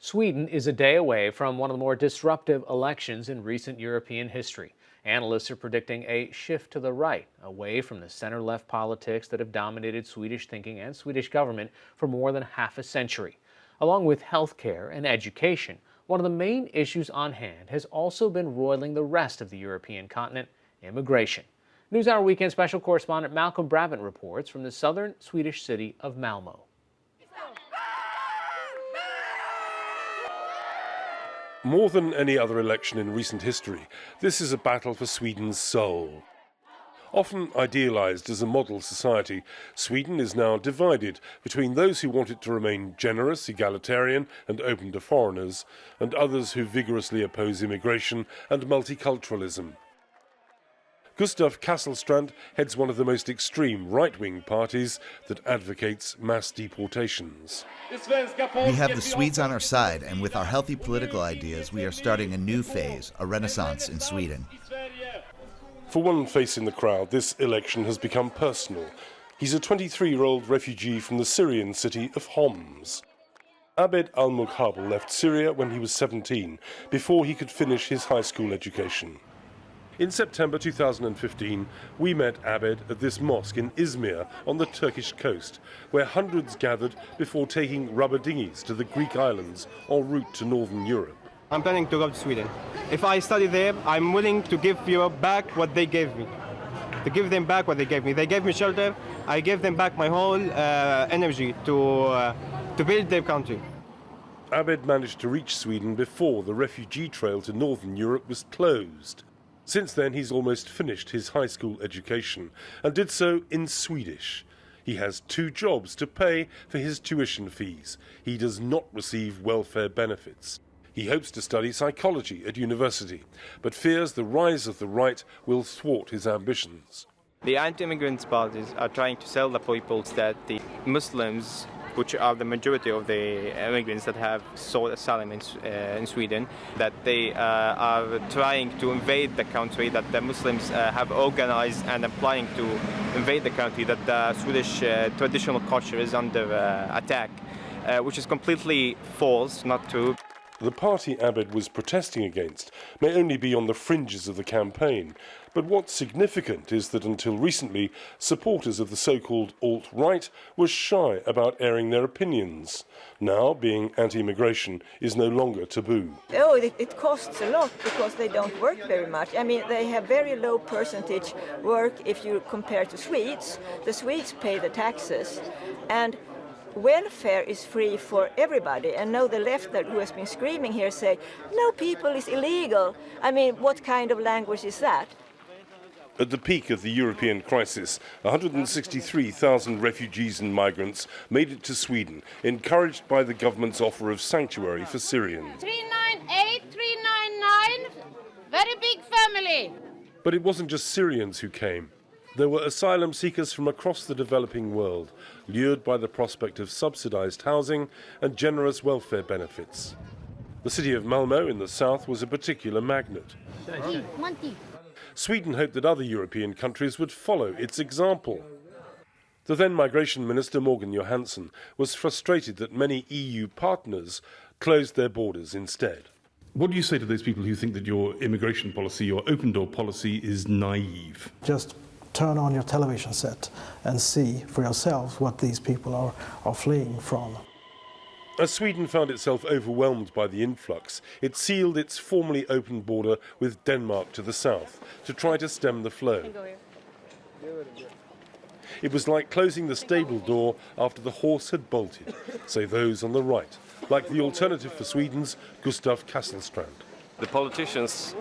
Sweden is a day away from one of the more disruptive elections in recent European history. Analysts are predicting a shift to the right, away from the center-left politics that have dominated Swedish thinking and Swedish government for more than half a century. Along with healthcare and education, one of the main issues on hand has also been roiling the rest of the European continent: immigration. NewsHour Weekend Special Correspondent Malcolm Brabant reports from the southern Swedish city of Malmö. More than any other election in recent history, this is a battle for Sweden's soul. Often idealised as a model society, Sweden is now divided between those who want it to remain generous, egalitarian and open to foreigners, and others who vigorously oppose immigration and multiculturalism. Gustav Kasselstrand heads one of the most extreme right-wing parties that advocates mass deportations. We have the Swedes on our side, and with our healthy political ideas, we are starting a new phase, a renaissance in Sweden. For one face in the crowd, this election has become personal. He's a 23-year-old refugee from the Syrian city of Homs. Abed al-Muqabel left Syria when he was 17, before he could finish his high school education. In September 2015, we met Abed at this mosque in Izmir on the Turkish coast, where hundreds gathered before taking rubber dinghies to the Greek islands en route to northern Europe. I'm planning to go to Sweden. If I study there, I'm willing to give Europe back what they gave me. To give them back what they gave me. They gave me shelter. I gave them back my whole energy to build their country. Abed managed to reach Sweden before the refugee trail to northern Europe was closed. Since then, he's almost finished his high school education and did so in Swedish. He has 2 jobs to pay for his tuition fees. He does not receive welfare benefits. He hopes to study psychology at university, but fears the rise of the right will thwart his ambitions. The anti-immigrant parties are trying to sell the people that the Muslims, which are the majority of the immigrants that have sought asylum in Sweden, that they are trying to invade the country, that the Muslims have organized and are planning to invade the country, that the Swedish traditional culture is under attack, which is completely false, not true. The party Abed was protesting against may only be on the fringes of the campaign, but what's significant is that until recently, supporters of the so-called alt-right were shy about airing their opinions. Now, being anti-immigration is no longer taboo. Oh, it costs a lot because they don't work very much. I mean, they have very low percentage work if you compare to Swedes. The Swedes pay the taxes, and welfare is free for everybody. And now the left who has been screaming here say, no, people is illegal. I mean, what kind of language is that? At the peak of the European crisis, 163,000 refugees and migrants made it to Sweden, encouraged by the government's offer of sanctuary for Syrians. 398, 399, very big family. But it wasn't just Syrians who came. There were asylum seekers from across the developing world, lured by the prospect of subsidized housing and generous welfare benefits. The city of Malmö in the south was a particular magnet. Sweden hoped that other European countries would follow its example. The then Migration Minister Morgan Johansson was frustrated that many EU partners closed their borders instead. What do you say to those people who think that your immigration policy, your open door policy, is naive? Just turn on your television set and see for yourselves what these people are fleeing from. As Sweden found itself overwhelmed by the influx, it sealed its formerly open border with Denmark to the south to try to stem the flow. It was like closing the stable door after the horse had bolted, say those on the right, like the alternative for Sweden's Gustav Kasselstrand. The politicians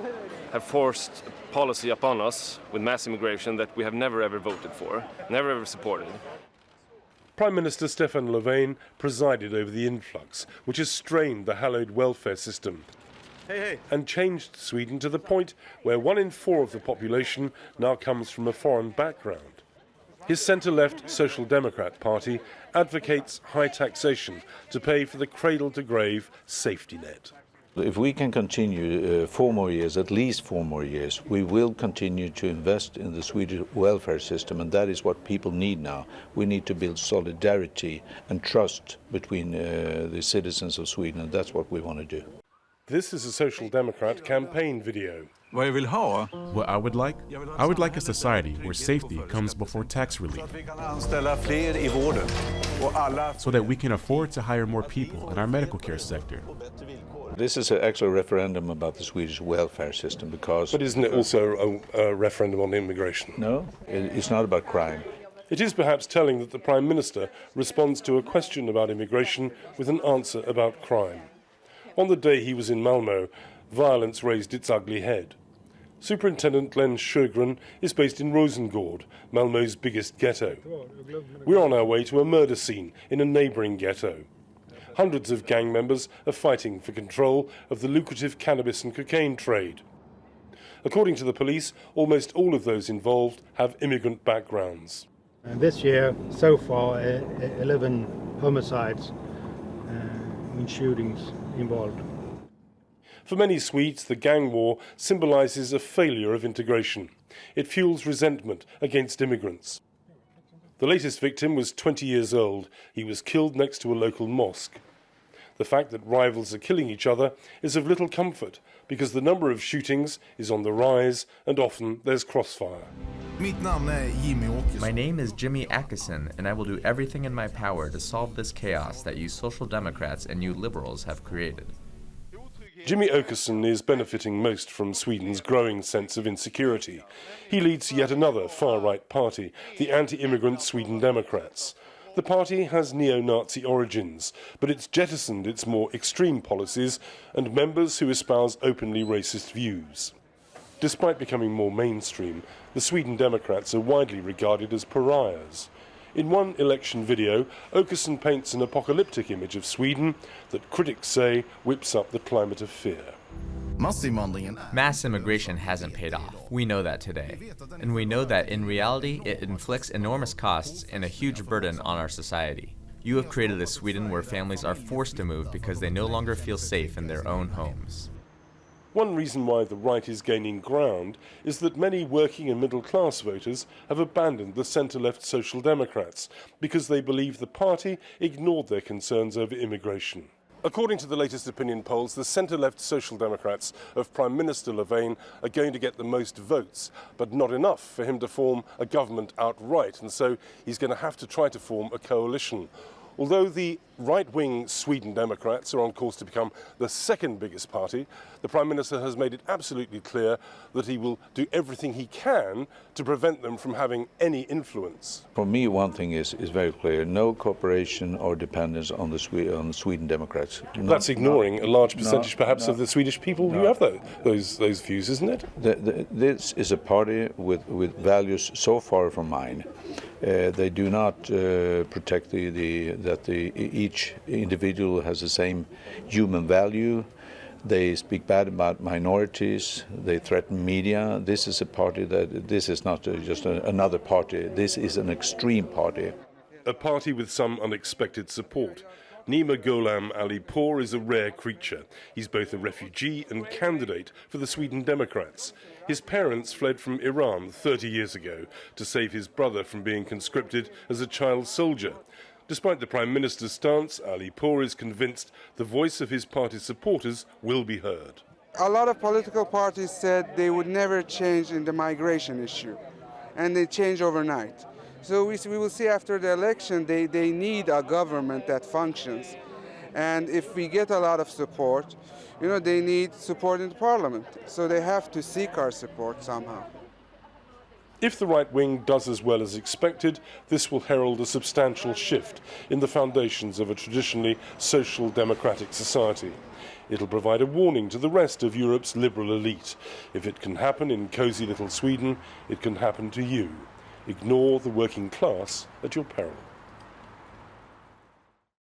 have forced policy upon us with mass immigration that we have never ever voted for, never ever supported. Prime Minister Stefan Löfven presided over the influx, which has strained the hallowed welfare system and changed Sweden to the point where 1 in 4 of the population now comes from a foreign background. His centre-left Social Democrat Party advocates high taxation to pay for the cradle-to-grave safety net. If we can continue 4 more years, at least 4 more years, we will continue to invest in the Swedish welfare system, and that is what people need now. We need to build solidarity and trust between the citizens of Sweden, and that's what we want to do. This is a Social Democrat campaign video. What I would like a society where safety comes before tax relief, so that we can afford to hire more people in our medical care sector. This is actually a referendum about the Swedish welfare system because... But isn't it also a referendum on immigration? No, it's not about crime. It is perhaps telling that the Prime Minister responds to a question about immigration with an answer about crime. On the day he was in Malmö, violence raised its ugly head. Superintendent Glenn Sjögren is based in Rosengård, Malmö's biggest ghetto. We're on our way to a murder scene in a neighbouring ghetto. Hundreds of gang members are fighting for control of the lucrative cannabis and cocaine trade. According to the police, almost all of those involved have immigrant backgrounds. This year, so far, 11 homicides and shootings involved. For many Swedes, the gang war symbolises a failure of integration. It fuels resentment against immigrants. The latest victim was 20 years old. He was killed next to a local mosque. The fact that rivals are killing each other is of little comfort because the number of shootings is on the rise and often there's crossfire. My name is Jimmy Ackesson, and I will do everything in my power to solve this chaos that you Social Democrats and you Liberals have created. Jimmy Åkesson is benefiting most from Sweden's growing sense of insecurity. He leads yet another far-right party, the anti-immigrant Sweden Democrats. The party has neo-Nazi origins, but it's jettisoned its more extreme policies and members who espouse openly racist views. Despite becoming more mainstream, the Sweden Democrats are widely regarded as pariahs. In one election video, Åkesson paints an apocalyptic image of Sweden that critics say whips up the climate of fear. Mass immigration hasn't paid off. We know that today. And we know that in reality, it inflicts enormous costs and a huge burden on our society. You have created a Sweden where families are forced to move because they no longer feel safe in their own homes. One reason why the right is gaining ground is that many working and middle-class voters have abandoned the centre-left Social Democrats because they believe the party ignored their concerns over immigration. According to the latest opinion polls, the centre-left Social Democrats of Prime Minister Löfven are going to get the most votes, but not enough for him to form a government outright, and so he's going to have to try to form a coalition. Although the right-wing Sweden Democrats are on course to become the second biggest party, the Prime Minister has made it absolutely clear that he will do everything he can to prevent them from having any influence. For me, one thing is very clear: no cooperation or dependence on the Sweden Democrats. That's ignoring a large percentage, perhaps, of the Swedish people who have those views, isn't it? This is a party with values so far from mine. They do not protect that each individual has the same human value. They speak bad about minorities. They threaten media. This is a party this is not just another party. This is an extreme party. A party with some unexpected support. Nima Gholam Alipour is a rare creature. He's both a refugee and candidate for the Sweden Democrats. His parents fled from Iran 30 years ago to save his brother from being conscripted as a child soldier. Despite the Prime Minister's stance, Alipour is convinced the voice of his party's supporters will be heard. A lot of political parties said they would never change in the migration issue, and they change overnight. So we will see after the election, they need a government that functions. And if we get a lot of support, they need support in the parliament. So they have to seek our support somehow. If the right wing does as well as expected, this will herald a substantial shift in the foundations of a traditionally social democratic society. It'll provide a warning to the rest of Europe's liberal elite. If it can happen in cosy little Sweden, it can happen to you. Ignore the working class at your peril.